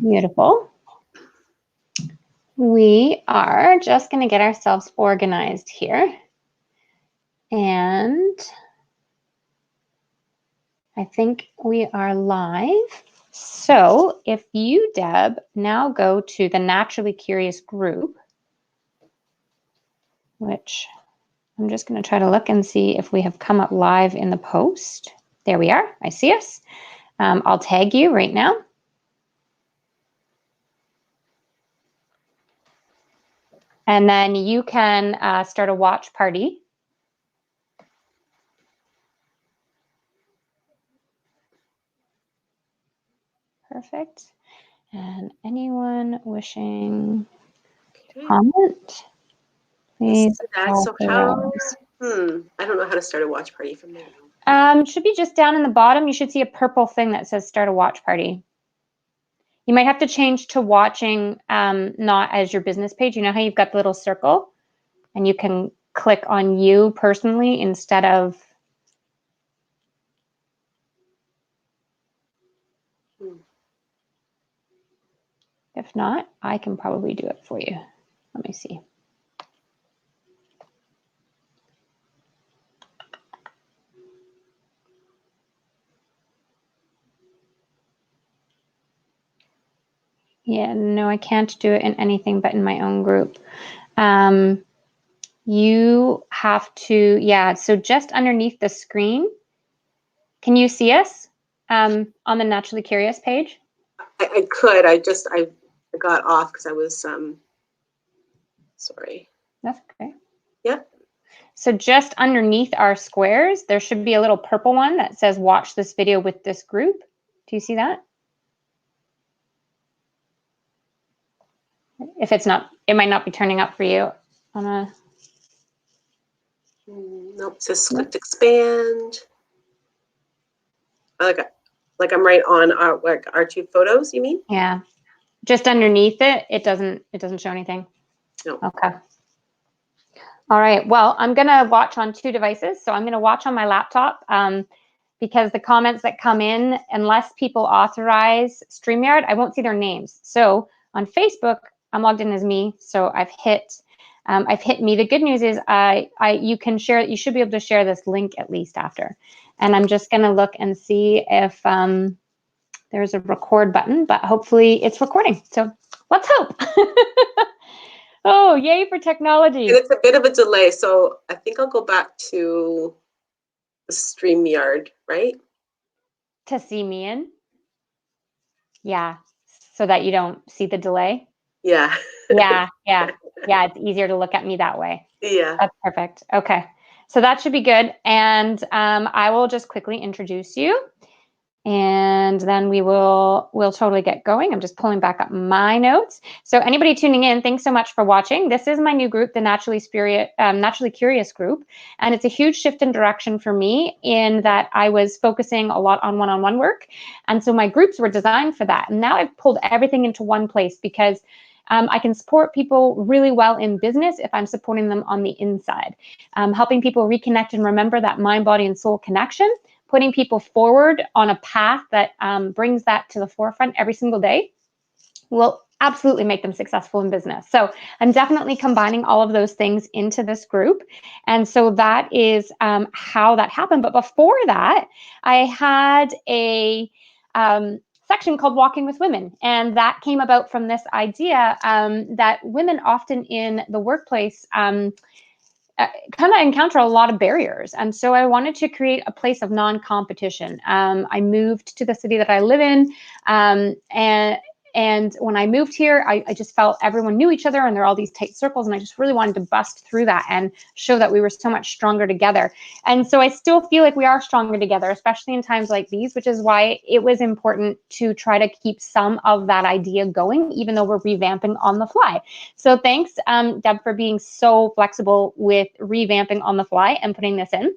Beautiful. We are just going to get ourselves organized here. And I think we are live. So if you, Deb, now go to the Naturally Curious group, which I'm just going to try to look and see if we have come up live in the post. There we are. I see us. I'll tag you right now. And then you can start a watch party. Perfect. And anyone wishing to comment, please. So how? I don't know how to start a watch party from there. Should be just down in the bottom. You should see a purple thing that says start a watch party. You might have to change to watching, not as your business page. You know how you've got the little circle and you can click on you personally instead of. If not, I can probably do it for you. Let me see. Yeah, no, I can't do it in anything but in my own group. You have to, yeah, so just underneath the screen, can you see us on the Naturally Curious page? I could, I got off because I was, sorry. That's okay. Yeah. So just underneath our squares, there should be a little purple one that says watch this video with this group. Do you see that? If it's not, it might not be turning up for you on a. Nope, it says click to expand. Like I'm right on our two photos, you mean? Yeah. Just underneath it, it doesn't show anything. No. Okay. All right. Well, I'm going to watch on two devices. So I'm going to watch on my laptop because the comments that come in, unless people authorize StreamYard, I won't see their names. So on Facebook, I'm logged in as me. So I've hit me. The good news is you can share. You should be able to share this link at least after. And I'm just going to look and see if there's a record button, but hopefully it's recording. So let's hope. Oh, yay for technology. And it's a bit of a delay, so I think I'll go back to the StreamYard, right? To see me in? Yeah, so that you don't see the delay? Yeah. Yeah, it's easier to look at me that way. Yeah. That's perfect. Okay, so that should be good. And I will just quickly introduce you. And then we'll totally get going. I'm just pulling back up my notes. So anybody tuning in, thanks so much for watching. This is my new group, the Naturally Curious group. And it's a huge shift in direction for me in that I was focusing a lot on one-on-one work. And so my groups were designed for that. And now I've pulled everything into one place because I can support people really well in business if I'm supporting them on the inside, helping people reconnect and remember that mind, body, and soul connection, putting people forward on a path that brings that to the forefront every single day will absolutely make them successful in business. So I'm definitely combining all of those things into this group. And so that is how that happened. But before that, I had a section called Walking with Women. And that came about from this idea that women often in the workplace kind of encounter a lot of barriers. And so I wanted to create a place of non-competition. I moved to the city that I live in. And when I moved here, I just felt everyone knew each other and there are all these tight circles. And I just really wanted to bust through that and show that we were so much stronger together. And so I still feel like we are stronger together, especially in times like these, which is why it was important to try to keep some of that idea going, even though we're revamping on the fly. So thanks, Deb, for being so flexible with revamping on the fly and putting this in.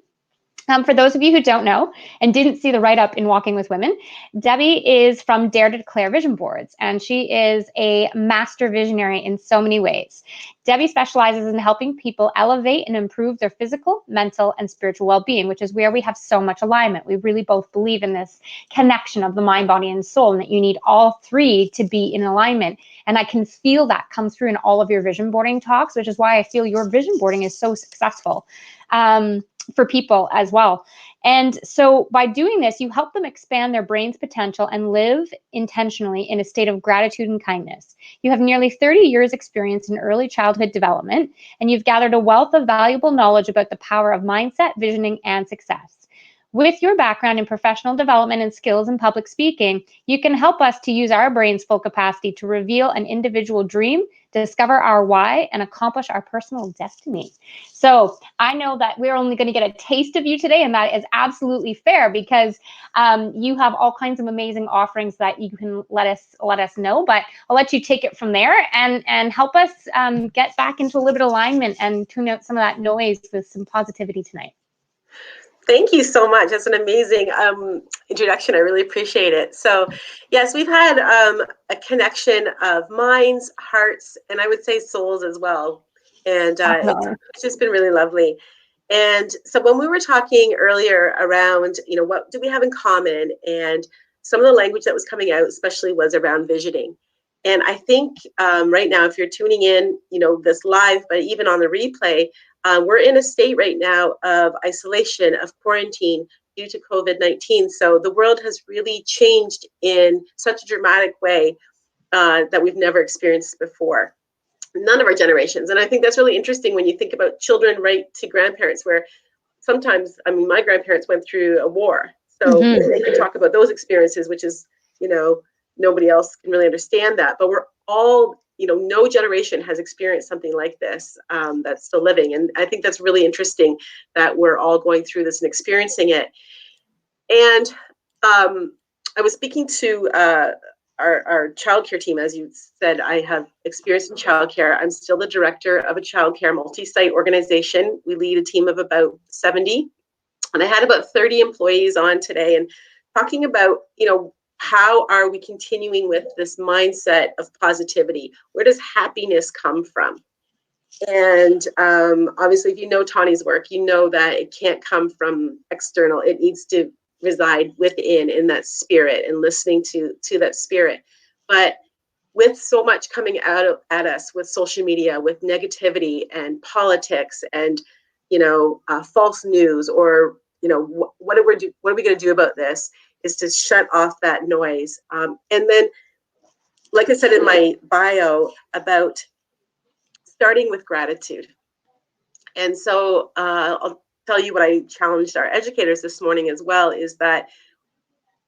For those of you who don't know and didn't see the write-up in Walking with Women, Debbi is from Dare to Declare Vision Boards, and she is a master visionary in so many ways. Debbi specializes in helping people elevate and improve their physical, mental, and spiritual well-being, which is where we have so much alignment. We really both believe in this connection of the mind, body, and soul, and that you need all three to be in alignment. And I can feel that come through in all of your vision boarding talks, which is why I feel your vision boarding is so successful. For people as well. And so by doing this, you help them expand their brain's potential and live intentionally in a state of gratitude and kindness. You have nearly 30 years experience in early childhood development, and you've gathered a wealth of valuable knowledge about the power of mindset, visioning, and success. With your background in professional development and skills in public speaking, you can help us to use our brain's full capacity to reveal an individual dream, discover our why, and accomplish our personal destiny. So I know that we're only going to get a taste of you today, and that is absolutely fair because you have all kinds of amazing offerings that you can let us know. But I'll let you take it from there and help us get back into a little bit of alignment and tune out some of that noise with some positivity tonight. Thank you so much. That's an amazing introduction. I really appreciate it. So yes, we've had a connection of minds, hearts, and I would say souls as well. And it's just been really lovely. And so when we were talking earlier around, what do we have in common? And some of the language that was coming out, especially was around visioning. And I think right now, if you're tuning in, this live, but even on the replay, we're in a state right now of isolation, of quarantine due to COVID-19. So the world has really changed in such a dramatic way that we've never experienced before. None of our generations. And I think that's really interesting when you think about children right to grandparents, where sometimes, my grandparents went through a war. So they can talk about those experiences, which is, nobody else can really understand that. But we're all, no generation has experienced something like this that's still living. And I think that's really interesting that we're all going through this and experiencing it. And I was speaking to our childcare team. As you said, I have experience in childcare. I'm still the director of a childcare multi-site organization. We lead a team of about 70. And I had about 30 employees on today and talking about, how are we continuing with this mindset of positivity? Where does happiness come from? And obviously, if you know Tawny's work, you know that it can't come from external. It needs to reside within, in that spirit, and listening to that spirit. But with so much coming out at us with social media, with negativity and politics and false news, or what are we going to do about this? Is to shut off that noise. And then, like I said in my bio, about starting with gratitude. And so I'll tell you what I challenged our educators this morning as well, is that,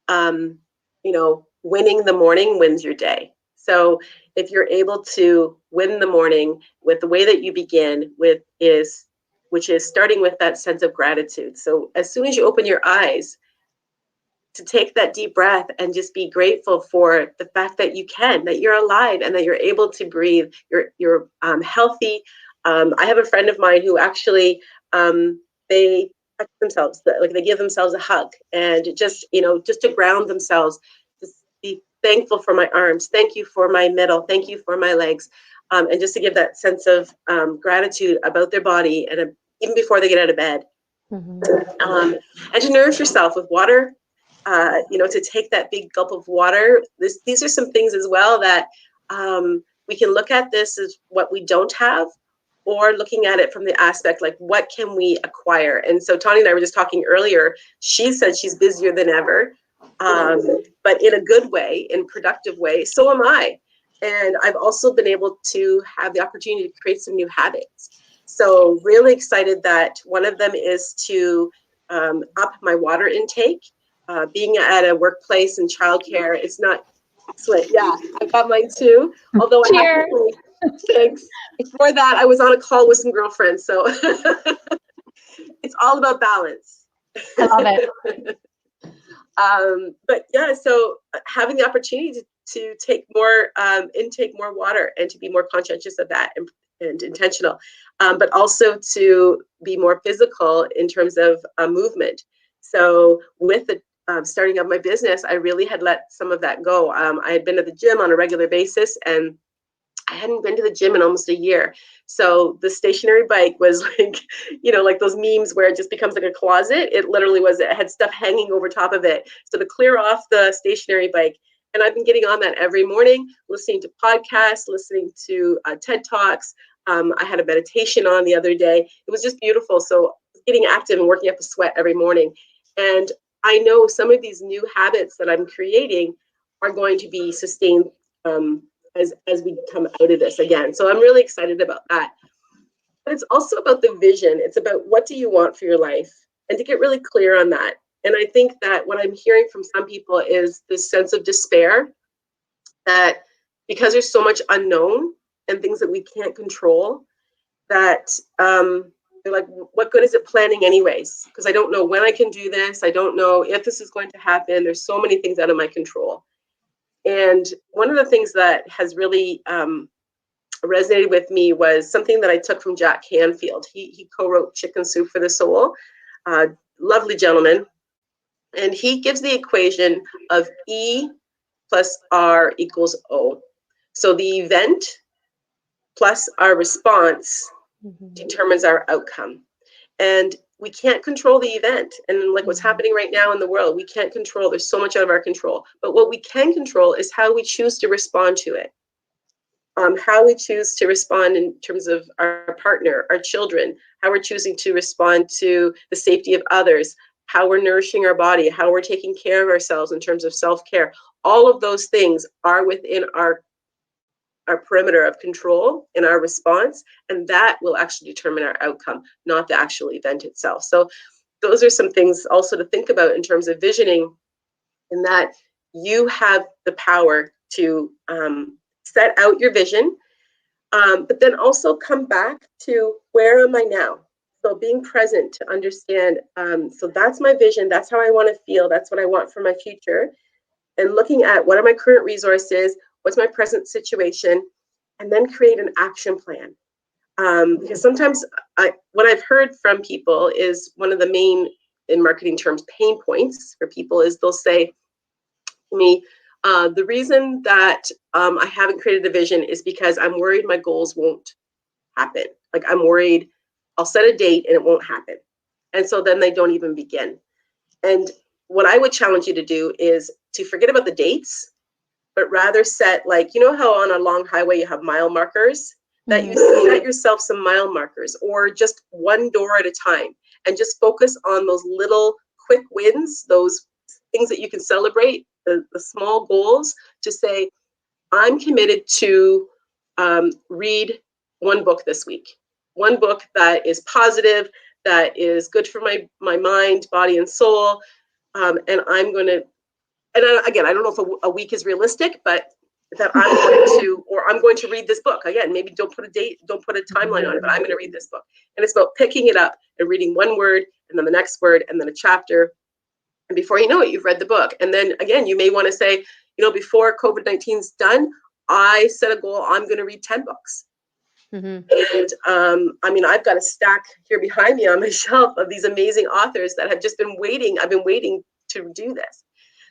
winning the morning wins your day. So if you're able to win the morning with the way that you begin with which is starting with that sense of gratitude. So as soon as you open your eyes, to take that deep breath and just be grateful for the fact that that you're alive and that you're able to breathe, you're healthy. I have a friend of mine who actually, they touch themselves, like they give themselves a hug, and just to ground themselves, just be thankful for my arms, thank you for my middle, thank you for my legs, and just to give that sense of gratitude about their body, and even before they get out of bed. And to nourish yourself with water. To take that big gulp of water. These are some things as well that we can look at this as what we don't have, or looking at it from the aspect like, what can we acquire? And so Tawny and I were just talking earlier. She said she's busier than ever, but in a good way, in a productive way. So am I. And I've also been able to have the opportunity to create some new habits. So really excited that one of them is to up my water intake. Being at a workplace in childcare, it's not excellent. Yeah, I've got mine too. Although I have to say, thanks. Before that, I was on a call with some girlfriends, so it's all about balance. I love it. But yeah, so having the opportunity to take more intake more water, and to be more conscientious of that, and intentional, but also to be more physical in terms of movement. So with the starting up my business, I really had let some of that go. I had been at the gym on a regular basis, and I hadn't been to the gym in almost a year. So the stationary bike was like, like those memes where it just becomes like a closet. It literally was, it had stuff hanging over top of it. So to clear off the stationary bike, and I've been getting on that every morning, listening to podcasts, listening to TED Talks. I had a meditation on the other day. It was just beautiful. So getting active and working up a sweat every morning. And I know some of these new habits that I'm creating are going to be sustained as we come out of this again. So I'm really excited about that. But it's also about the vision. It's about what do you want for your life, and to get really clear on that. And I think that what I'm hearing from some people is this sense of despair, that because there's so much unknown and things that we can't control, that they're like, what good is it planning anyways? Because I don't know when I can do this. I don't know if this is going to happen. There's so many things out of my control. And one of the things that has really resonated with me was something that I took from Jack Canfield. He co-wrote Chicken Soup for the Soul, lovely gentleman. And he gives the equation of E plus R equals O. So the event plus our response determines our outcome. And we can't control the event. And like what's happening right now in the world, we can't control. There's so much out of our control. But what we can control is how we choose to respond to it. How we choose to respond in terms of our partner, our children, how we're choosing to respond to the safety of others, how we're nourishing our body, how we're taking care of ourselves in terms of self-care. All of those things are within our perimeter of control in our response, and that will actually determine our outcome, not the actual event itself. So those are some things also to think about in terms of visioning, in that you have the power to set out your vision, but then also come back to where am I now? So being present to understand, so that's my vision, that's how I want to feel, that's what I want for my future, and looking at what are my current resources, what's my present situation, and then create an action plan. Because sometimes what I've heard from people is one of the main, in marketing terms, pain points for people is they'll say to me, the reason that I haven't created a vision is because I'm worried my goals won't happen. Like I'm worried I'll set a date and it won't happen. And so then they don't even begin. And what I would challenge you to do is to forget about the dates, but rather set, like, how on a long highway you have mile markers, that you set yourself some mile markers, or just one door at a time, and just focus on those little quick wins, those things that you can celebrate, the small goals, to say, I'm committed to read one book this week, one book that is positive, that is good for my mind, body, and soul, and I'm going to, and again, I don't know if a week is realistic, but that I'm going to read this book. Again, maybe don't put a date, don't put a timeline on it, but I'm going to read this book. And it's about picking it up and reading one word, and then the next word, and then a chapter. And before you know it, you've read the book. And then again, you may want to say, before COVID-19 is done, I set a goal, I'm going to read 10 books. And I've got a stack here behind me on my shelf of these amazing authors that have just been waiting. I've been waiting to do this.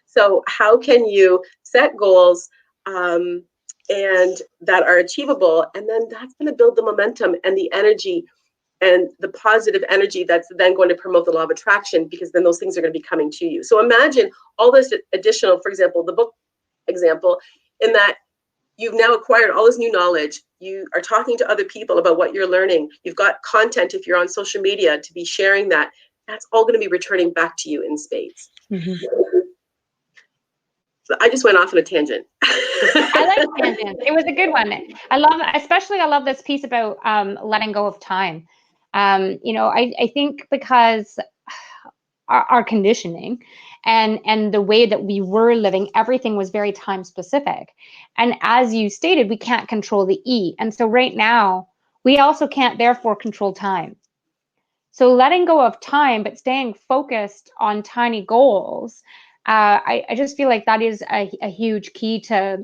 So how can you set goals and that are achievable? And then that's going to build the momentum and the energy and the positive energy that's then going to promote the law of attraction, because then those things are going to be coming to you. So imagine all this additional, for example, the book example, in that you've now acquired all this new knowledge. You are talking to other people about what you're learning. You've got content, if you're on social media, to be sharing that. That's all going to be returning back to you in spades. So I just went off on a tangent. I like tangents. It was a good one. I love this piece about letting go of time. I think because our conditioning and the way that we were living, everything was very time specific. And as you stated, we can't control the E. And so right now, we also can't therefore control time. So letting go of time, but staying focused on tiny goals, I just feel like that is a huge key to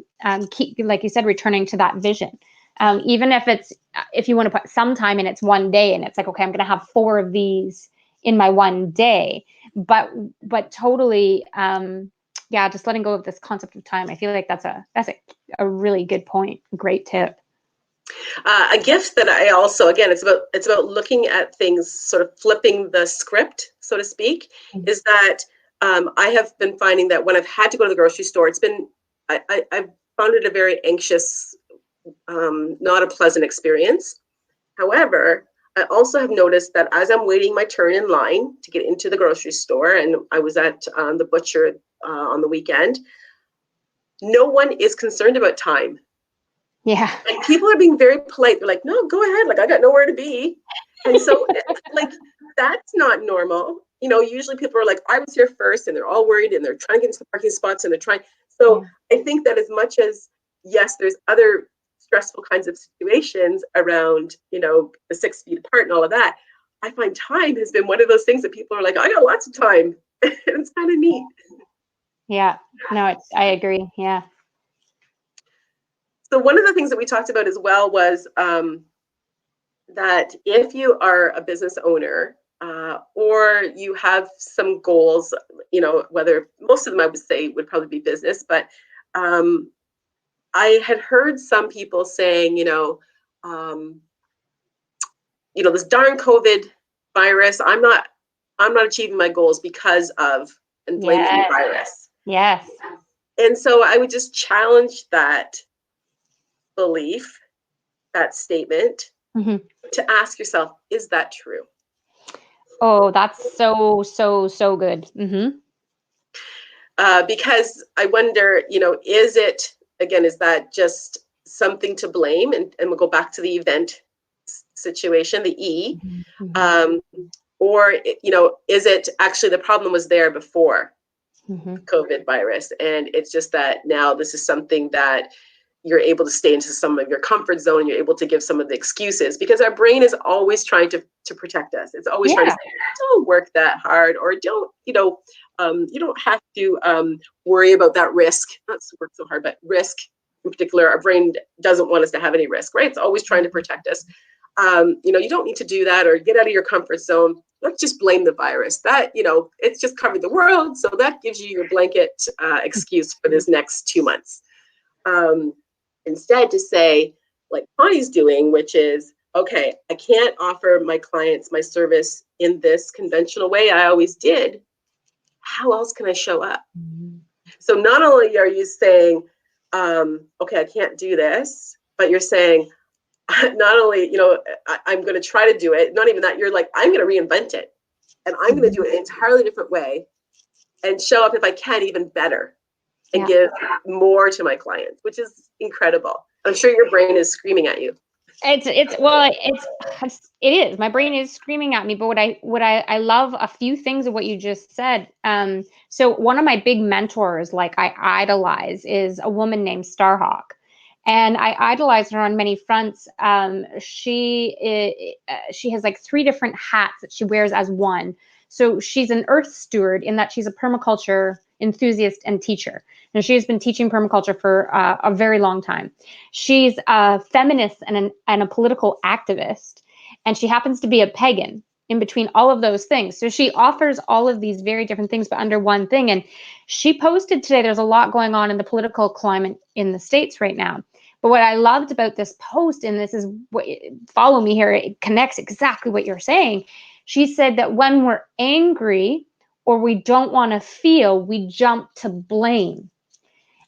keep, like you said, returning to that vision. Even if you want to put some time in, it's one day, and it's like, okay, I'm going to have 4 of these in my one day. But totally, yeah, just letting go of this concept of time. I feel like that's a really good point. Great tip. A gift that I also, again, it's about looking at things, sort of flipping the script, so to speak, is that I have been finding that when I've had to go to the grocery store, I've found it a very anxious, not a pleasant experience. However, I also have noticed that as I'm waiting my turn in line to get into the grocery store, and I was at the butcher on the weekend, no one is concerned about time. Yeah. Like, people are being very polite. They're like, no, go ahead. Like, I got nowhere to be. And so, like, that's not normal. You know, usually people are like, I was here first, and they're all worried, and they're trying to get into the parking spots, and they're trying. So I think that as much as, yes, there's other stressful kinds of situations around, you know, the 6 feet apart and all of that, I find time has been one of those things that people are like, I got lots of time. And it's kind of neat. Yeah. No, I agree. Yeah. So one of the things that we talked about as well was that if you are a business owner or you have some goals, you know, whether most of them I would say would probably be business, but I had heard some people saying, this darn COVID virus, I'm not achieving my goals because of, and blaming the virus. Yes. And so I would just challenge that belief, that statement, to ask yourself, is that true? Oh, that's so good. Because I wonder, is that just something to blame? And we'll go back to the event situation, the E, or, is it actually the problem was there before COVID virus? And it's just that now this is something that you're able to stay into some of your comfort zone, and you're able to give some of the excuses, because our brain is always trying to protect us. It's always trying to say, don't work that hard, or don't, you don't have to worry about that risk. Not work so hard, but risk in particular. Our brain doesn't want us to have any risk, right? It's always trying to protect us. You don't need to do that, or get out of your comfort zone. Let's just blame the virus. That, it's just covered the world. So that gives you your blanket excuse for this next 2 months. Instead, to say, like Tawny's doing, which is, okay, I can't offer my clients my service in this conventional way I always did. How else can I show up? So not only are you saying, okay, I can't do this, but you're saying, not only, I'm going to try to do it, not even that, you're like, I'm going to reinvent it, and I'm going to do it an entirely different way, and show up, if I can, even better, and give more to my clients, which is incredible. I'm sure your brain is screaming at you. It is. My brain is screaming at me. But I love a few things of what you just said. So one of my big mentors, like I idolize, is a woman named Starhawk. And I idolize her on many fronts. She has like 3 different hats that she wears as one. So she's an earth steward, in that she's a permaculture enthusiast and teacher. And she has been teaching permaculture for a very long time. She's a feminist and a political activist. And she happens to be a pagan in between all of those things. So she offers all of these very different things, but under one thing. And she posted today, there's a lot going on in the political climate in the States right now. But what I loved about this post, and this is what, follow me here, it connects exactly what you're saying. She said that when we're angry or we don't want to feel, we jump to blame.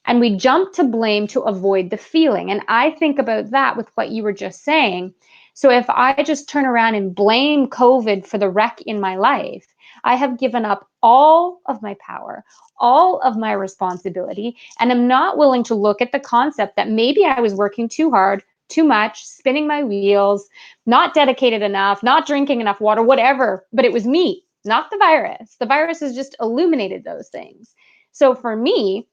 And we jump to blame to avoid the feeling. And I think about that with what you were just saying. So if I just turn around and blame COVID for the wreck in my life, I have given up all of my power, all of my responsibility, and I'm not willing to look at the concept that maybe I was working too hard, too much, spinning my wheels, not dedicated enough, not drinking enough water, whatever, but it was me, not the virus. The virus has just illuminated those things. So for me,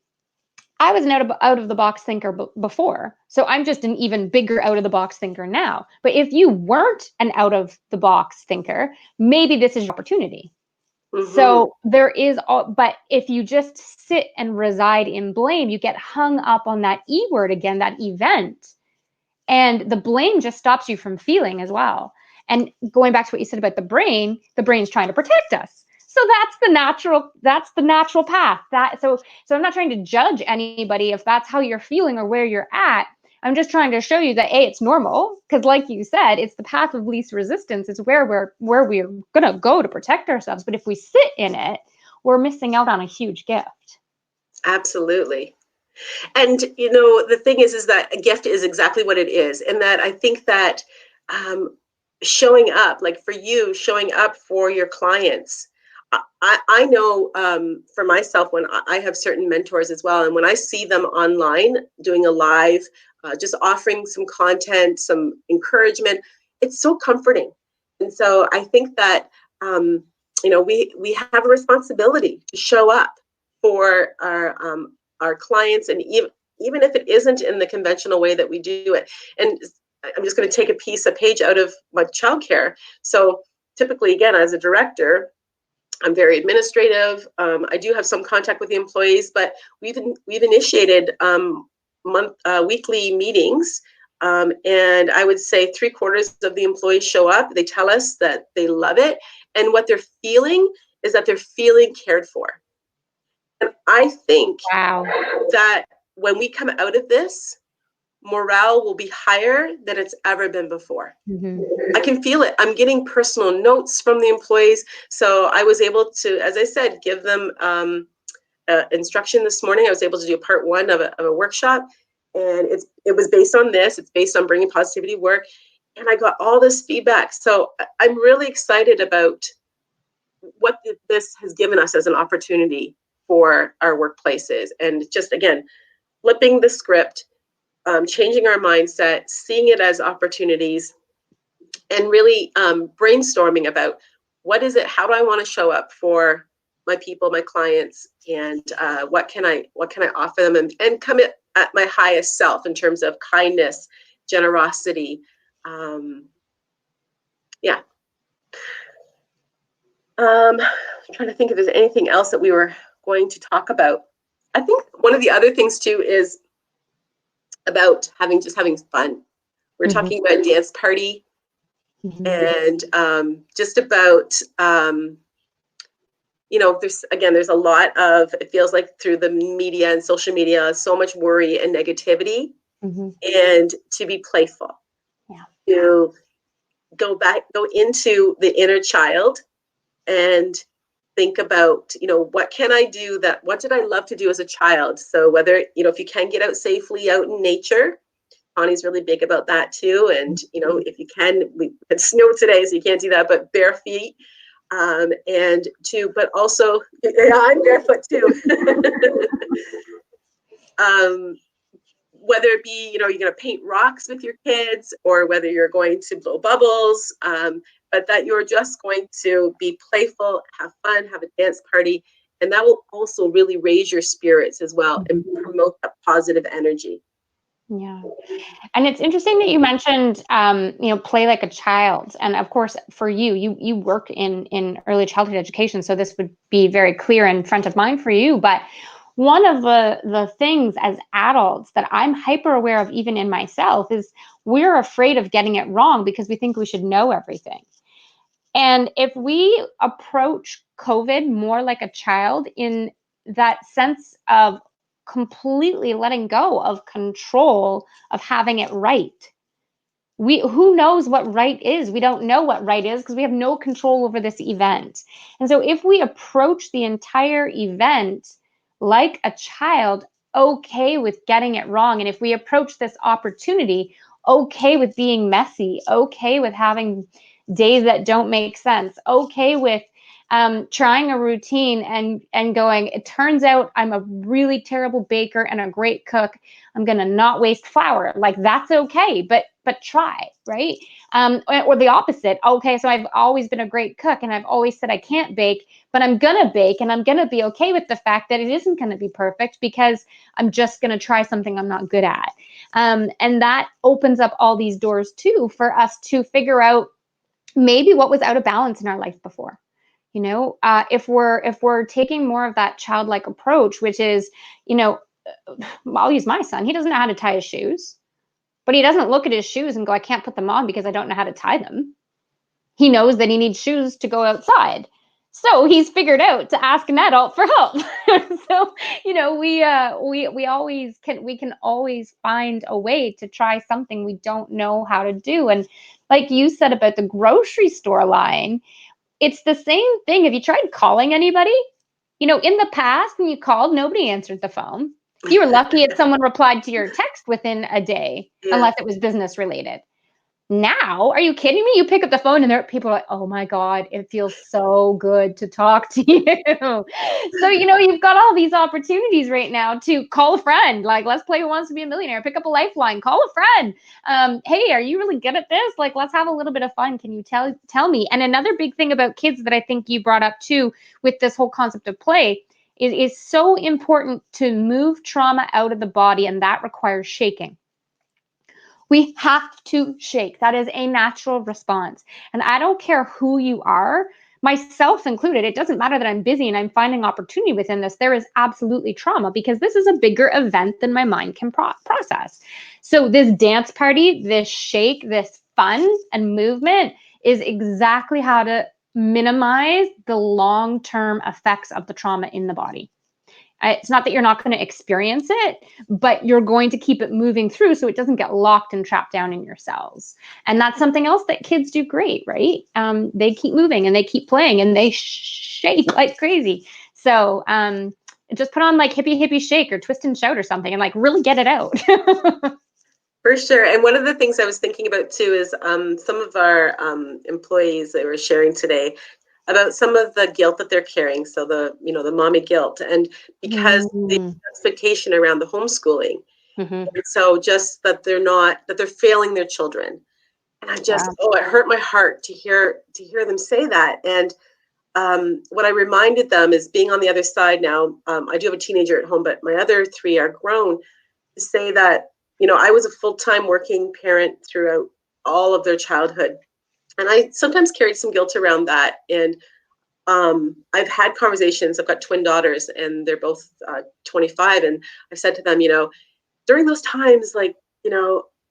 I was an out of the box thinker before. So I'm just an even bigger out of the box thinker now. But if you weren't an out of the box thinker, maybe this is your opportunity. So there is, but if you just sit and reside in blame, you get hung up on that E word again, that event. And the blame just stops you from feeling as well. And going back to what you said about the brain's trying to protect us. So that's the natural path. So I'm not trying to judge anybody if that's how you're feeling or where you're at. I'm just trying to show you that it's normal, because like you said, it's the path of least resistance. It's where we're going to go to protect ourselves. But if we sit in it, we're missing out on a huge gift. Absolutely. And the thing is that a gift is exactly what it is, and that I think that showing up, like for you, showing up for your clients. I know for myself, when I have certain mentors as well, and when I see them online doing a live, just offering some content, some encouragement, it's so comforting. And so I think that we have a responsibility to show up for our clients, and even if it isn't in the conventional way that we do it. And I'm just going to take a page out of my childcare. So typically, again, as a director, I'm very administrative. I do have some contact with the employees, but we've initiated weekly meetings, and I would say 3/4 of the employees show up. They tell us that they love it, and what they're feeling is that they're feeling cared for. And I think that when we come out of this, morale will be higher than it's ever been before. Mm-hmm. I can feel it. I'm getting personal notes from the employees. So I was able to, as I said, give them instruction this morning. I was able to do part 1 of a workshop, and it was based on this. It's based on bringing positivity to work, and I got all this feedback. So I'm really excited about what this has given us as an opportunity for our workplaces, and just again, flipping the script, changing our mindset, seeing it as opportunities, and really brainstorming about what is it, how do I want to show up for my people, my clients, and what can I offer them, and come at my highest self in terms of kindness, generosity. Yeah. I'm trying to think if there's anything else that we were going to talk about. I think one of the other things too is about having fun. We're Mm-hmm. talking about dance party, Mm-hmm. and just about there's a lot of, it feels like through the media and social media, so much worry and negativity. Mm-hmm. And to be playful, to go into the inner child and think about, what can I do, what did I love to do as a child? So whether, if you can get out safely out in nature, Tawny's really big about that too. And, if you can, it's snow today, so you can't do that, but bare feet. But also, yeah, I'm barefoot too. Whether it be, you're going to paint rocks with your kids, or whether you're going to blow bubbles, but that you're just going to be playful, have fun, have a dance party. And that will also really raise your spirits as well, and promote that positive energy. Yeah. And it's interesting that you mentioned, play like a child. And of course, for you work in early childhood education, so this would be very clear and front of mind for you. But one of the things as adults that I'm hyper aware of, even in myself, is we're afraid of getting it wrong because we think we should know everything. And if we approach COVID more like a child, in that sense of completely letting go of control of having it right. Who knows what right is? We don't know what right is because we have no control over this event. And so if we approach the entire event like a child, okay with getting it wrong, and if we approach this opportunity okay with being messy, okay with having days that don't make sense, okay with trying a routine and going, it turns out I'm a really terrible baker and a great cook, I'm going to not waste flour. Like, that's okay, but try, right? Or the opposite. Okay, so I've always been a great cook and I've always said I can't bake, but I'm going to bake, and I'm going to be okay with the fact that it isn't going to be perfect because I'm just going to try something I'm not good at. And that opens up all these doors too for us to figure out maybe what was out of balance in our life before. If we're taking more of that childlike approach, which is, I'll use my son. He doesn't know how to tie his shoes. but he doesn't look at his shoes and go, I can't put them on because I don't know how to tie them. He knows that he needs shoes to go outside. So he's figured out to ask an adult for help. So, we can always find a way to try something we don't know how to do. And like you said about the grocery store line, it's the same thing. Have you tried calling anybody? In the past, when you called, nobody answered the phone. You were lucky if someone replied to your text within a day, Yeah. unless it was business related. Now, are you kidding me? You pick up the phone and people are like, oh my God, it feels so good to talk to you. So, you've got all these opportunities right now to call a friend. Like, let's play Who Wants to Be a Millionaire, pick up a lifeline, call a friend. Hey, are you really good at this? Like, let's have a little bit of fun. Can you tell me? And another big thing about kids that I think you brought up too, with this whole concept of play, is so important to move trauma out of the body. And that requires shaking. We have to shake. That is a natural response. And I don't care who you are, myself included. It doesn't matter that I'm busy and I'm finding opportunity within this. There is absolutely trauma because this is a bigger event than my mind can process. So this dance party, this shake, this fun and movement is exactly how to minimize the long-term effects of the trauma in the body. It's not that you're not going to experience it, but you're going to keep it moving through so it doesn't get locked and trapped down in your cells. And that's something else that kids do great, right? They keep moving and they keep playing and they shake like crazy. So just put on like hippie hippie shake or twist and shout or something and like really get it out. For sure. And one of the things I was thinking about too is some of our employees that were sharing today about some of the guilt that they're carrying. So the mommy guilt, and because the expectation around the homeschooling. Mm-hmm. And so just that they're failing their children. And I just, it hurt my heart to hear them say that. And what I reminded them is being on the other side now. I do have a teenager at home, but my other three are grown, to say that, I was a full-time working parent throughout all of their childhood. And I sometimes carried some guilt around that. And I've had conversations. I've got twin daughters, and they're both 25. And I've said to them, during those times, like,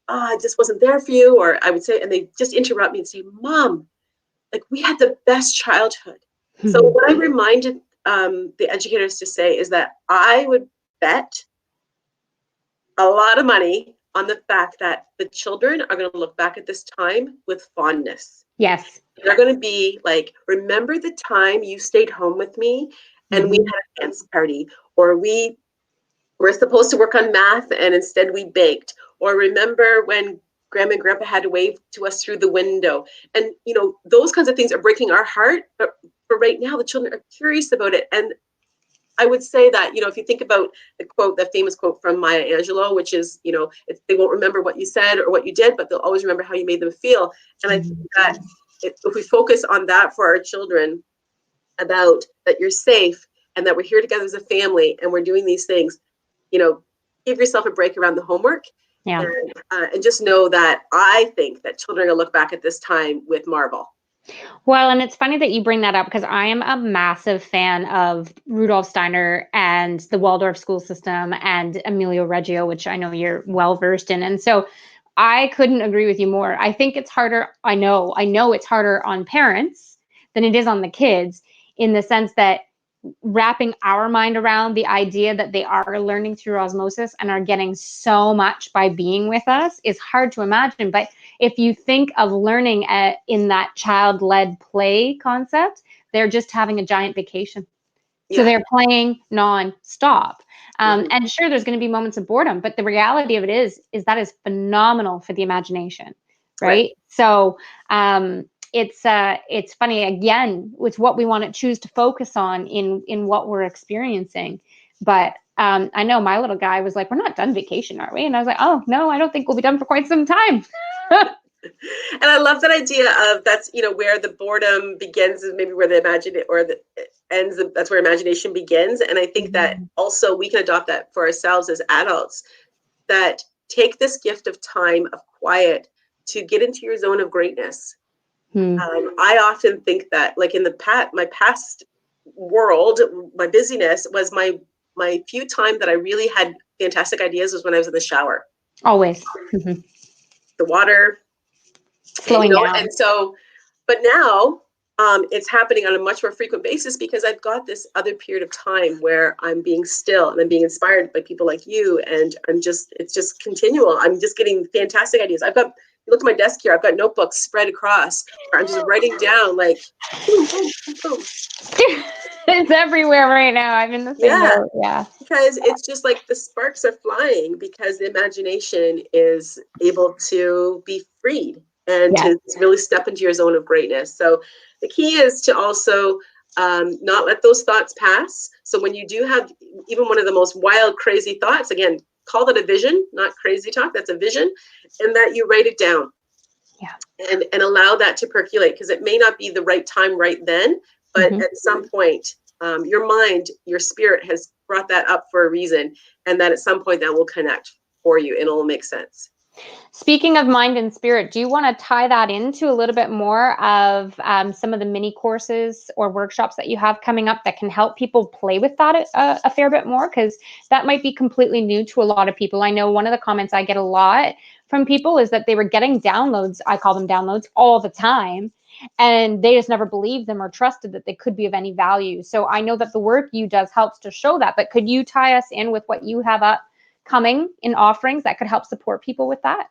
I just wasn't there for you. Or I would say, and they just interrupt me and say, Mom, like, we had the best childhood. So what I reminded the educators to say is that I would bet a lot of money on the fact that the children are going to look back at this time with fondness. Yes. They're going to be like, remember the time you stayed home with me and we had a dance party, or we were supposed to work on math and instead we baked, or remember when Grandma and Grandpa had to wave to us through the window. And, those kinds of things are breaking our heart. But for right now, the children are curious about it. And I would say that, if you think about the famous quote from Maya Angelou, which is, they won't remember what you said or what you did, but they'll always remember how you made them feel. And I think that if we focus on that for our children, about that you're safe and that we're here together as a family and we're doing these things, give yourself a break around the homework. Yeah. And just know that I think that children are going to look back at this time with marvel. Well, and it's funny that you bring that up because I am a massive fan of Rudolf Steiner and the Waldorf school system and Emilio Reggio, which I know you're well versed in. And so I couldn't agree with you more. I think it's harder. I know it's harder on parents than it is on the kids, in the sense that wrapping our mind around the idea that they are learning through osmosis and are getting so much by being with us is hard to imagine. But if you think of learning in that child-led play concept, they're just having a giant vacation. So they're playing non-stop. And sure, there's going to be moments of boredom, but the reality of it is that is phenomenal for the imagination, right? So it's funny, again, it's what we want to choose to focus on in what we're experiencing. But I know my little guy was like, we're not done vacation, are we? And I was like, oh, no, I don't think we'll be done for quite some time. And I love that idea of that's, where the boredom begins is maybe where the ends. That's where imagination begins. And I think that also we can adopt that for ourselves as adults, that take this gift of time, of quiet, to get into your zone of greatness. I often think that, like, in my past world, my busyness was my few time that I really had fantastic ideas was when I was in the shower. Always. the water, slowing down. And so, but now it's happening on a much more frequent basis because I've got this other period of time where I'm being still and I'm being inspired by people like you, and it's just continual. I'm just getting fantastic ideas. You look at my desk here, I've got notebooks spread across where I'm just writing down like boom, boom, boom, boom. It's everywhere right now. I'm in the same boat. Yeah. Because it's just like the sparks are flying because the imagination is able to be freed and to really step into your zone of greatness. So the key is to also not let those thoughts pass. So when you do have even one of the most wild, crazy thoughts, again, call that a vision, not crazy talk, that's a vision, and that you write it down. Yeah. And allow that to percolate, because it may not be the right time right then, but at some point, your mind, your spirit has brought that up for a reason, and that at some point that will connect for you and it will make sense. Speaking of mind and spirit, do you want to tie that into a little bit more of some of the mini courses or workshops that you have coming up that can help people play with that a fair bit more? Because that might be completely new to a lot of people. I know one of the comments I get a lot from people is that they were getting downloads, I call them downloads, all the time, and they just never believed them or trusted that they could be of any value. So I know that the work you does helps to show that, but could you tie us in with what you have upcoming in offerings that could help support people with that?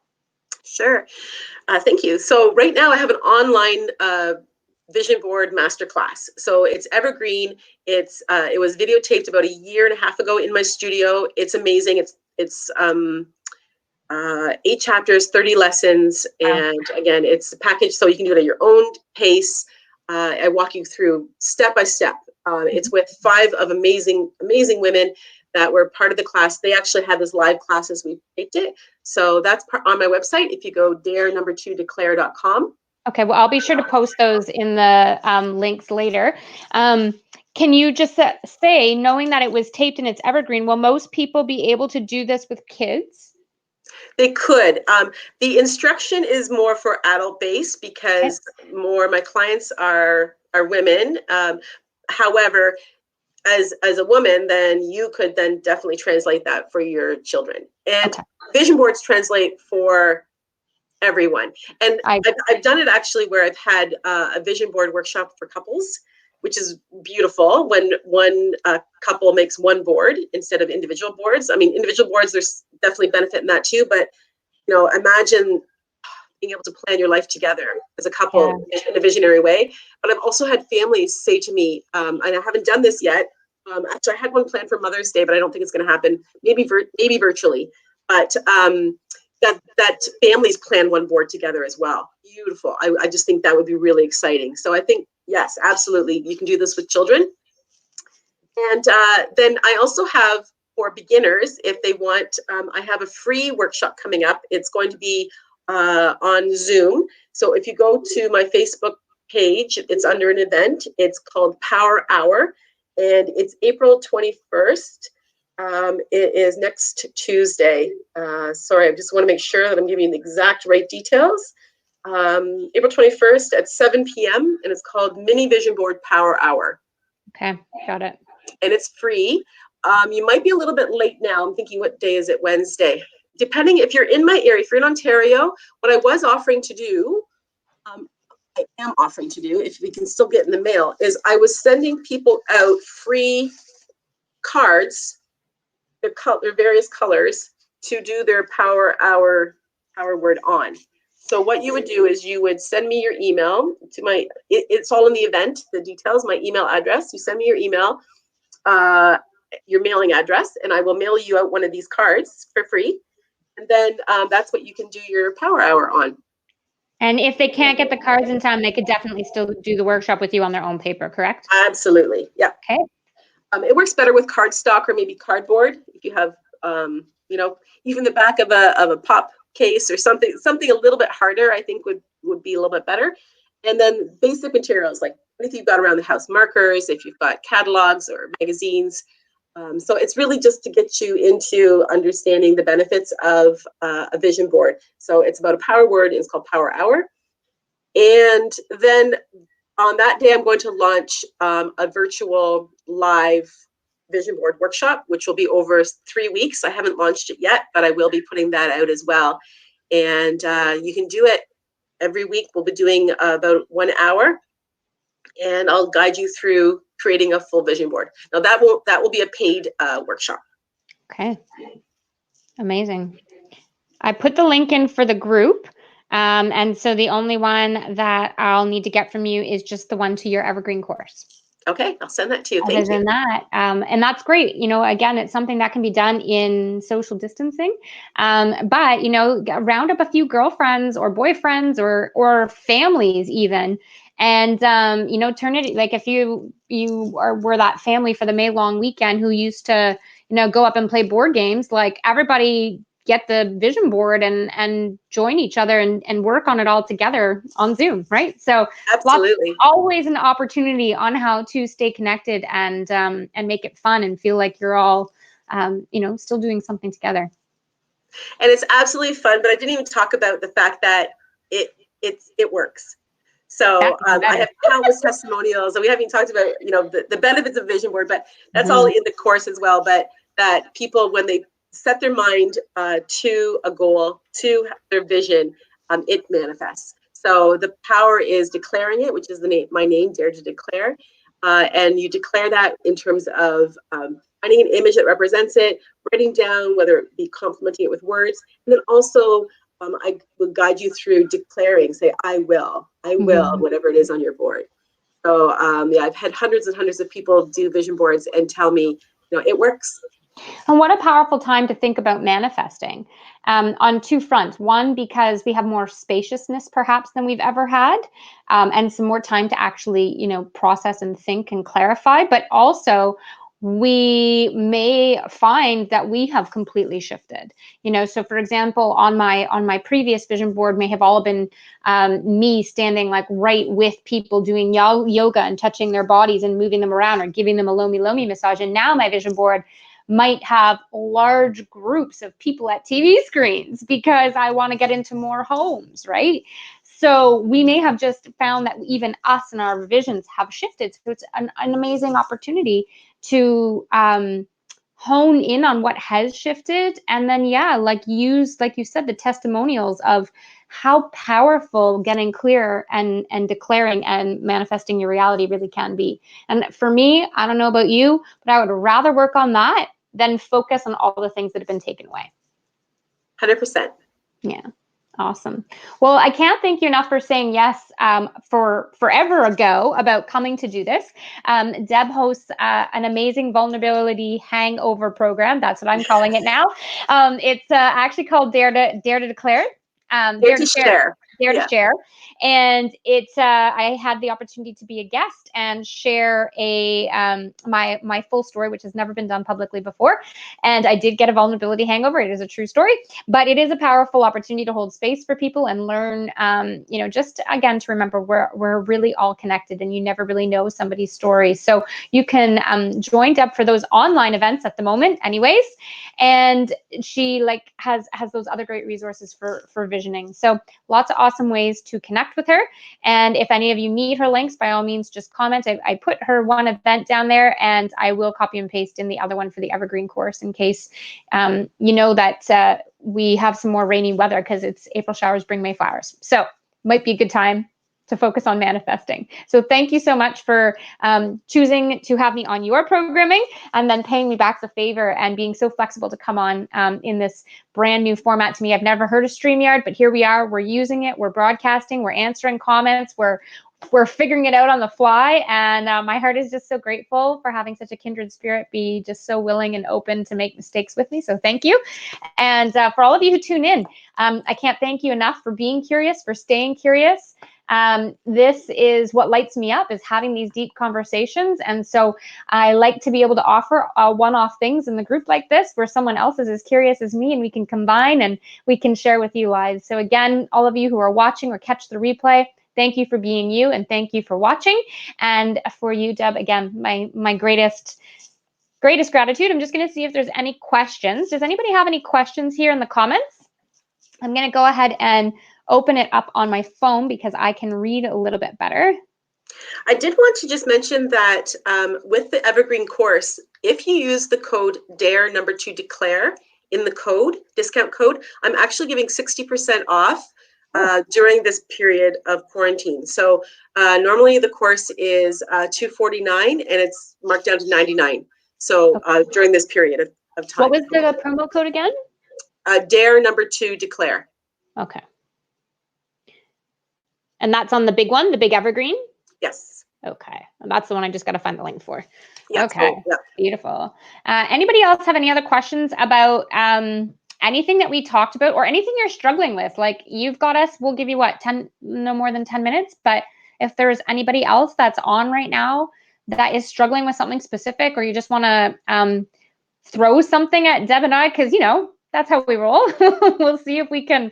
Sure. Thank you. So right now I have an online vision board masterclass. So it's evergreen. It was videotaped about 1.5 years ago in my studio. It's amazing. It's 8 chapters, 30 lessons. And again, it's a package so you can do it at your own pace. I walk you through step by step. It's with 5 of amazing women that were part of the class. They actually had this live class as we taped it. So that's on my website. If you go dare2declare.com. Okay, well, I'll be sure to post those in the links later. Can you just say, knowing that it was taped and it's evergreen, will most people be able to do this with kids? They could. The instruction is more for adult base because more my clients are women. However, as a woman, then you could then definitely translate that for your children. And vision boards translate for everyone. And I've done it actually where I've had a vision board workshop for couples, which is beautiful when one couple makes one board instead of individual boards. I mean, individual boards, there's definitely benefit in that too, but imagine being able to plan your life together as a couple in a visionary way. But I've also had families say to me, and I haven't done this yet. Actually, I had one planned for Mother's Day, but I don't think it's going to happen. Maybe virtually, but that families plan one board together as well. Beautiful. I just think that would be really exciting. So I think yes, absolutely, you can do this with children. And then I also have for beginners, if they want, I have a free workshop coming up. It's going to be on Zoom. So if you go to my Facebook page, it's under an event. It's called Power Hour, and it's April 21st. It is next Tuesday. Sorry, I just want to make sure that I'm giving you the exact right details. April 21st at 7 p.m. and it's called Mini Vision Board Power Hour. Okay, got it. And it's free. You might be a little bit late now. I'm thinking, what day is it? Wednesday. Depending if you're in my area, if you're in Ontario, what I was offering to do, I am offering to do, if we can still get in the mail, is I was sending people out free cards, their various colors, to do their Power Hour word on. So what you would do is you would send me your email to my, it's all in the event, the details, my email address. You send me your email, your mailing address, and I will mail you out one of these cards for free. And then that's what you can do your Power Hour on. And if they can't get the cards in time, they could definitely still do the workshop with you on their own paper, correct? Absolutely, yeah. Okay. It works better with cardstock or maybe cardboard if you have, even the back of a pop case or something a little bit harder. I think would be a little bit better. And then basic materials like anything you've got around the house, markers, if you've got catalogs or magazines. So it's really just to get you into understanding the benefits of a vision board. So it's about a power word, and it's called Power Hour. And then on that day, I'm going to launch a virtual live vision board workshop, which will be over 3 weeks. I haven't launched it yet, but I will be putting that out as well. And you can do it every week. We'll be doing about 1 hour, and I'll guide you through creating a full vision board. Now that will be a paid workshop. Okay. Amazing. I put the link in for the group. And so the only one that I'll need to get from you is just the one to your evergreen course. Okay, I'll send that to you. Other Thank you. than that, and that's great. You know, again, it's something that can be done in social distancing. But you know, round up a few girlfriends or boyfriends or families even, and you know, turn it like if you were that family for the May long weekend who used to, you know, go up and play board games, like everybody get the vision board and join each other and work on it all together on Zoom, right? So Absolutely. always an opportunity on how to stay connected and make it fun and feel like you're all you know, still doing something together. And it's absolutely fun, but I didn't even talk about the fact that it works. So I have countless testimonials, and we haven't even talked about, you know, the benefits of vision board, but that's all in the course as well. But that people, when they set their mind to a goal, to their vision, it manifests. So the power is declaring it, which is my name, Dare to Declare. And you declare that in terms of finding an image that represents it, writing down, whether it be complimenting it with words, and then also I will guide you through declaring, say, I will, whatever it is on your board. So yeah, I've had hundreds and hundreds of people do vision boards and tell me, you know, it works. And what a powerful time to think about manifesting on two fronts. One, because we have more spaciousness perhaps than we've ever had, and some more time to actually, you know, process and think and clarify. But also, we may find that we have completely shifted. You know, so for example, on my previous vision board may have all been me standing like right with people doing yoga and touching their bodies and moving them around or giving them a lomi lomi massage. And now my vision board might have large groups of people at TV screens because I want to get into more homes, right? So we may have just found that even us and our visions have shifted. So it's an amazing opportunity to hone in on what has shifted, and then like use, like you said, the testimonials of how powerful getting clear and declaring and manifesting your reality really can be. And for me, I don't know about you, but I would rather work on that than focus on all the things that have been taken away. 100%. Yeah. Awesome. Well, I can't thank you enough for saying yes for forever ago about coming to do this. Deb hosts an amazing vulnerability hangover program. That's what I'm calling it now. It's actually called Dare to Declare. Dare to Share. Dare to Share. And it's I had the opportunity to be a guest and share my full story, which has never been done publicly before. And I did get a vulnerability hangover. It is a true story, but it is a powerful opportunity to hold space for people and learn, you know, just again, to remember we're really all connected and you never really know somebody's story. So you can join Deb for those online events at the moment anyways. And she has those other great resources for visioning. So lots of awesome ways to connect with her. And if any of you need her links, by all means, just comment. I put her one event down there, and I will copy and paste in the other one for the Evergreen course in case you know that we have some more rainy weather, because it's April showers bring May flowers. So might be a good time to focus on manifesting. So thank you so much for choosing to have me on your programming and then paying me back the favor and being so flexible to come on in this brand new format to me. I've never heard of StreamYard, but here we are. We're using it. We're broadcasting. We're answering comments. We're figuring it out on the fly. And my heart is just so grateful for having such a kindred spirit be just so willing and open to make mistakes with me. So thank you. And for all of you who tune in, I can't thank you enough for being curious, for staying curious. This is what lights me up, is having these deep conversations. And so I like to be able to offer one-off things in the group like this, where someone else is as curious as me and we can combine and we can share with you live. So again, all of you who are watching or catch the replay, thank you for being you, and thank you for watching. And for you, Deb, again, my greatest gratitude. I'm just going to see if there's any questions. Does anybody have any questions here in the comments? I'm going to go ahead and open it up on my phone because I can read a little bit better. I did want to just mention that with the Evergreen course, if you use the code DARE2DECLARE, in the discount code, I'm actually giving 60% off during this period of quarantine. So normally the course is $249 and it's marked down to $99. So during this period of time. What was the promo code again? Dare number 2 declare. Okay. And that's on the big one, the big evergreen? Yes. Okay. And that's the one I just got to find the link for. Yes. Okay. Oh, yeah. Beautiful. Anybody else have any other questions about anything that we talked about or anything you're struggling with? Like you've got us, we'll give you what, no more than 10 minutes. But if there's anybody else that's on right now that is struggling with something specific, or you just want to throw something at Deb and I, because, you know, that's how we roll. We'll see if we can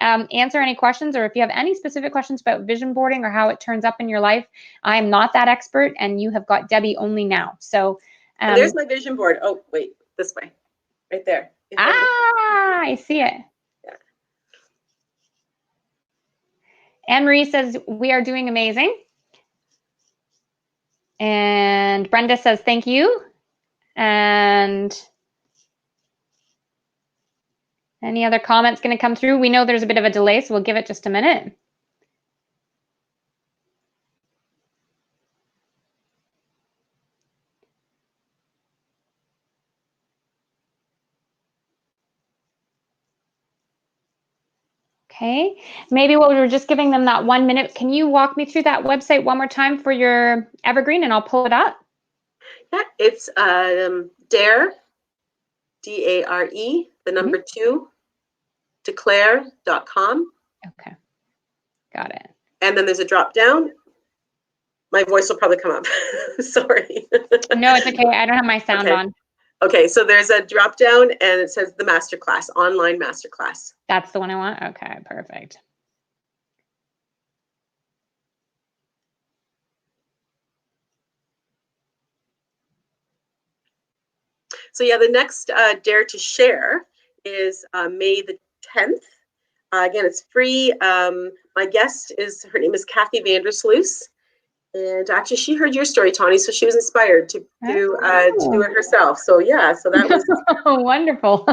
answer any questions, or if you have any specific questions about vision boarding or how it turns up in your life. I'm not that expert, and you have got Debbie only now. So and there's my vision board. Oh, wait, this way, right there. I see it. Yeah. Anne Marie says we are doing amazing. And Brenda says thank you. And any other comments going to come through? We know there's a bit of a delay, so we'll give it just a minute. Okay, maybe while we were just giving them that 1 minute, can you walk me through that website one more time for your evergreen, and I'll pull it up? Yeah, it's Dare, D-A-R-E, the number 2, declare.com. Okay, got it. And then there's a drop down. My voice will probably come up. Sorry. No, it's okay. I don't have my sound on. Okay, so there's a drop down and it says the masterclass, online masterclass. That's the one I want? Okay, perfect. So yeah, the next Dare to Share is May the 10th. Again, it's free. My guest her name is Kathy Sluys. And actually, she heard your story, Tawny, so she was inspired to do it herself. So yeah, so that was wonderful.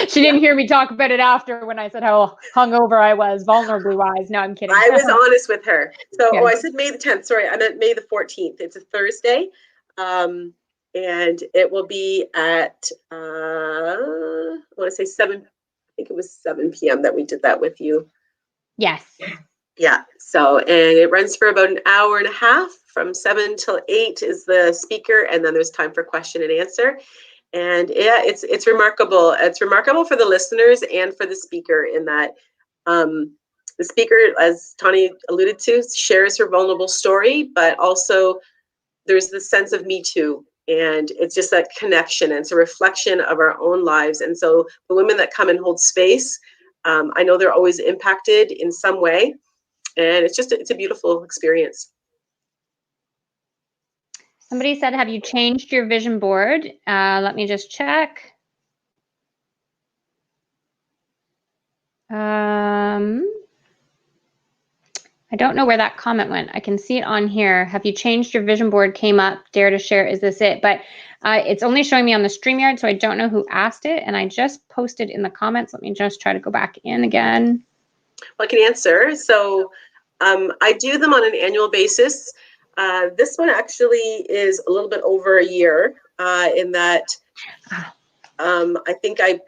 She didn't hear me talk about it after when I said how hungover I was, vulnerably wise. No, I'm kidding. I was honest with her. So I said May the 10th. Sorry, I meant May the 14th. It's a Thursday, and it will be at I want to say 7. I think it was 7 p.m. that we did that with you. Yes. Yeah, so, and it runs for about an hour and a half. From 7 till 8 is the speaker, and then there's time for question and answer. And yeah, it's remarkable. It's remarkable for the listeners and for the speaker in that the speaker, as Tawny alluded to, shares her vulnerable story, but also there's this sense of me too. And it's just that connection. And it's a reflection of our own lives. And so the women that come and hold space, I know they're always impacted in some way. And it's a beautiful experience. Somebody said, have you changed your vision board? Let me just check. I don't know where that comment went. I can see it on here. Have you changed your vision board? Came up, Dare to Share. Is this it? But it's only showing me on the StreamYard, so I don't know who asked it. And I just posted in the comments. Let me just try to go back in again. Well, I can answer. So I do them on an annual basis. This one actually is a little bit over a year in that I think I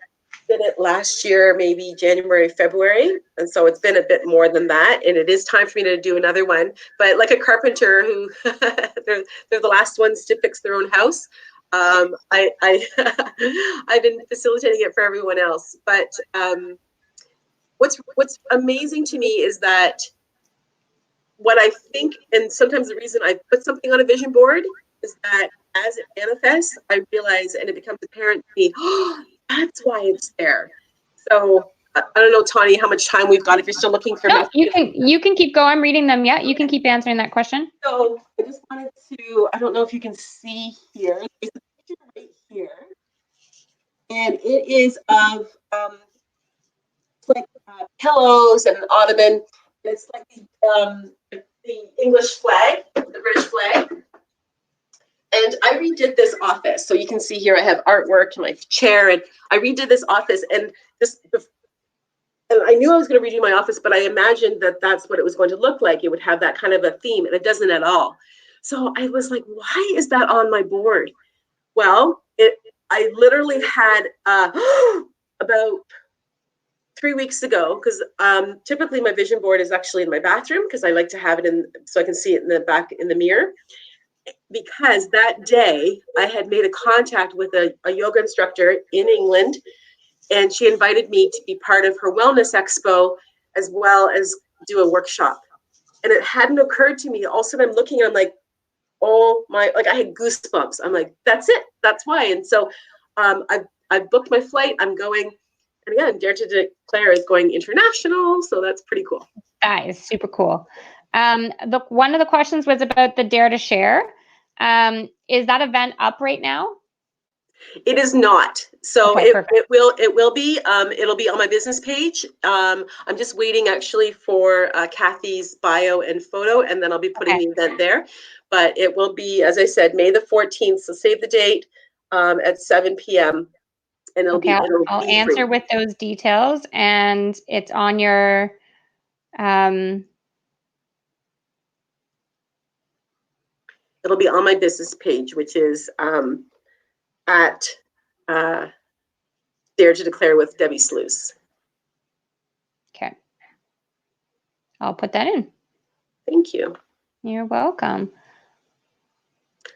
did it last year, maybe January, February. And so it's been a bit more than that. And it is time for me to do another one. But like a carpenter who they're the last ones to fix their own house. I've been facilitating it for everyone else. But what's amazing to me is that what I think, and sometimes the reason I put something on a vision board is that as it manifests, I realize and it becomes apparent to me, oh, that's why it's there. So I don't know, Tawny, how much time we've got if you're still looking for me. You can keep going. I'm reading them. Yeah, you can keep answering that question. So I just wanted to, I don't know if you can see here. There's a picture right here. And it is of like pillows and an ottoman. It's like the English flag, the British flag. And I redid this office. So you can see here I have artwork in my chair, and I redid this office, and I knew I was going to redo my office, but I imagined that that's what it was going to look like. It would have that kind of a theme, and it doesn't at all. So I was like, why is that on my board? Well, I literally had about 3 weeks ago, because typically my vision board is actually in my bathroom, because I like to have it in so I can see it in the back in the mirror. Because that day I had made a contact with a yoga instructor in England, and she invited me to be part of her wellness expo as well as do a workshop. And it hadn't occurred to me. All of a sudden I'm looking, I'm like, oh my, like I had goosebumps. I'm like, that's it, that's why. And so I've booked my flight, I'm going. And again, Dare to Declare is going international, so that's pretty cool. That is super cool. One of the questions was about the Dare to Share. Is that event up right now? It is not. So Okay, it will be. It'll be on my business page. I'm just waiting actually for Kathy's bio and photo, and then I'll be putting the event there. But it will be, as I said, May the 14th. So save the date at 7 p.m. And it'll be I'll answer with those details, and it's on your it'll be on my business page, which is at Dare to Declare with Debbi Sluys. Okay. I'll put that in. Thank you. You're welcome.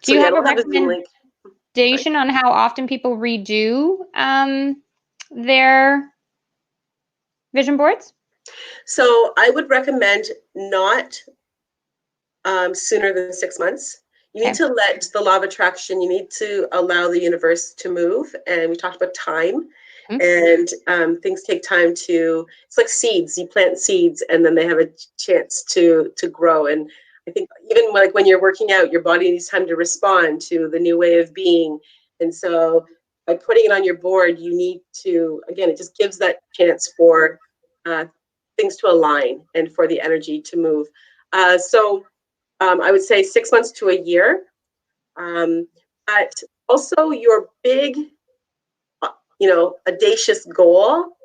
Do you have a recommendation on how often people redo their vision boards? So I would recommend not sooner than 6 months. You need to let the law of attraction, you need to allow the universe to move. And we talked about time. And things take time it's like seeds. You plant seeds and then they have a chance to grow. And I think even like when you're working out, your body needs time to respond to the new way of being. And so by putting it on your board, you need to, again, it just gives that chance for things to align and for the energy to move. I would say 6 months to a year. But also your big, audacious goal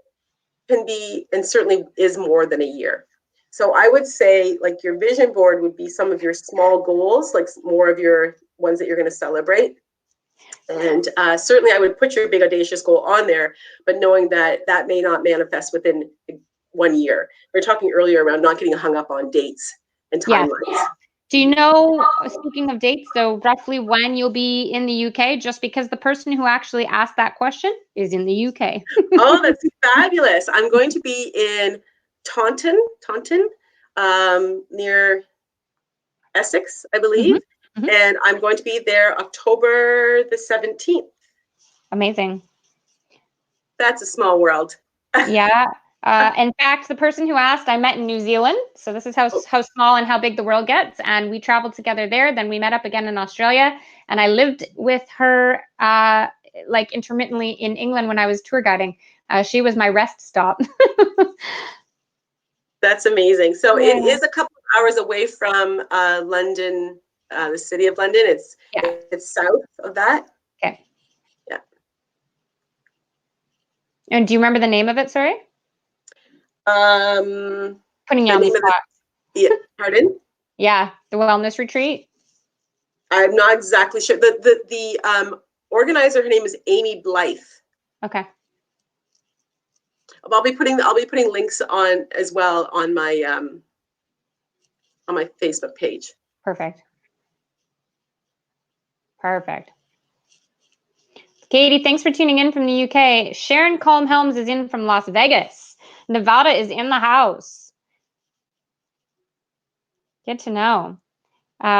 can be, and certainly is, more than a year. So I would say like your vision board would be some of your small goals, like more of your ones that you're going to celebrate. And certainly I would put your big audacious goal on there, but knowing that that may not manifest within 1 year. We were talking earlier around not getting hung up on dates and timelines. Yeah. Do you know, speaking of dates, though, roughly when you'll be in the UK? Just because the person who actually asked that question is in the UK. Oh, that's fabulous. I'm going to be in Taunton, near Essex, I believe. And I'm going to be there October the 17th. Amazing. That's a small world. Yeah. In fact, the person who asked, I met in New Zealand. So this is how small and how big the world gets. And we traveled together there. Then we met up again in Australia. And I lived with her like intermittently in England when I was tour guiding. She was my rest stop. That's amazing. So it is a couple of hours away from London, the city of London. It's south of that. Okay. Yeah. And do you remember the name of it? Sorry. Putting you on the spot. Pardon? Yeah, the wellness retreat. I'm not exactly sure. The organizer, her name is Amy Blythe. Okay. I'll be putting links on as well on my Facebook page. Perfect. Perfect. Katie, thanks for tuning in from the UK. Sharon Colm Helms is in from Las Vegas. Nevada is in the house. Good to know.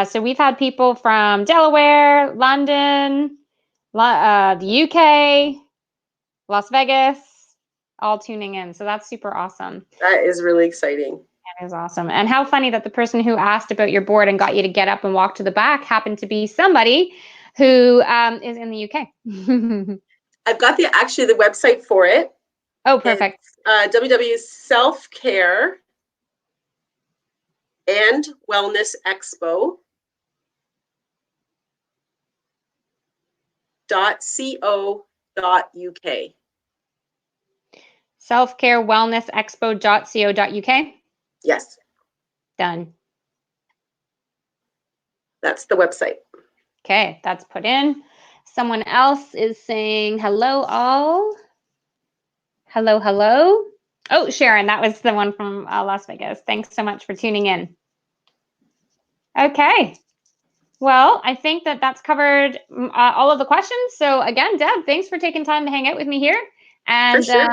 So we've had people from Delaware, London, the UK, Las Vegas, all tuning in. So that's super awesome. That is really exciting. That is awesome. And how funny that the person who asked about your board and got you to get up and walk to the back happened to be somebody who is in the UK. I've got the website for it. Oh, perfect. www.selfcare and wellness expo selfcarewellnessexpo.co.uk. Selfcarewellnessexpo.co.uk. Yes, Done. that's the website. Okay, that's put in. Someone else is saying hello all. Hello, hello. Oh, Sharon, that was the one from Las Vegas. Thanks so much for tuning in. Okay. Well, I think that that's covered all of the questions. So again, Deb, thanks for taking time to hang out with me here and For sure.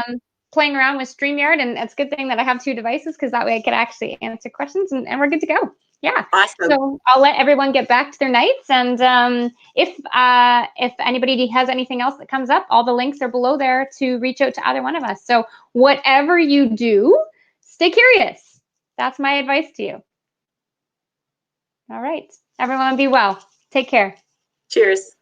playing around with StreamYard. And it's a good thing that I have two devices because that way I could actually answer questions and we're good to go. Yeah. Awesome. So I'll let everyone get back to their nights. And if anybody has anything else that comes up, all the links are below there to reach out to either one of us. So whatever you do, stay curious. That's my advice to you. All right. Everyone be well. Take care. Cheers.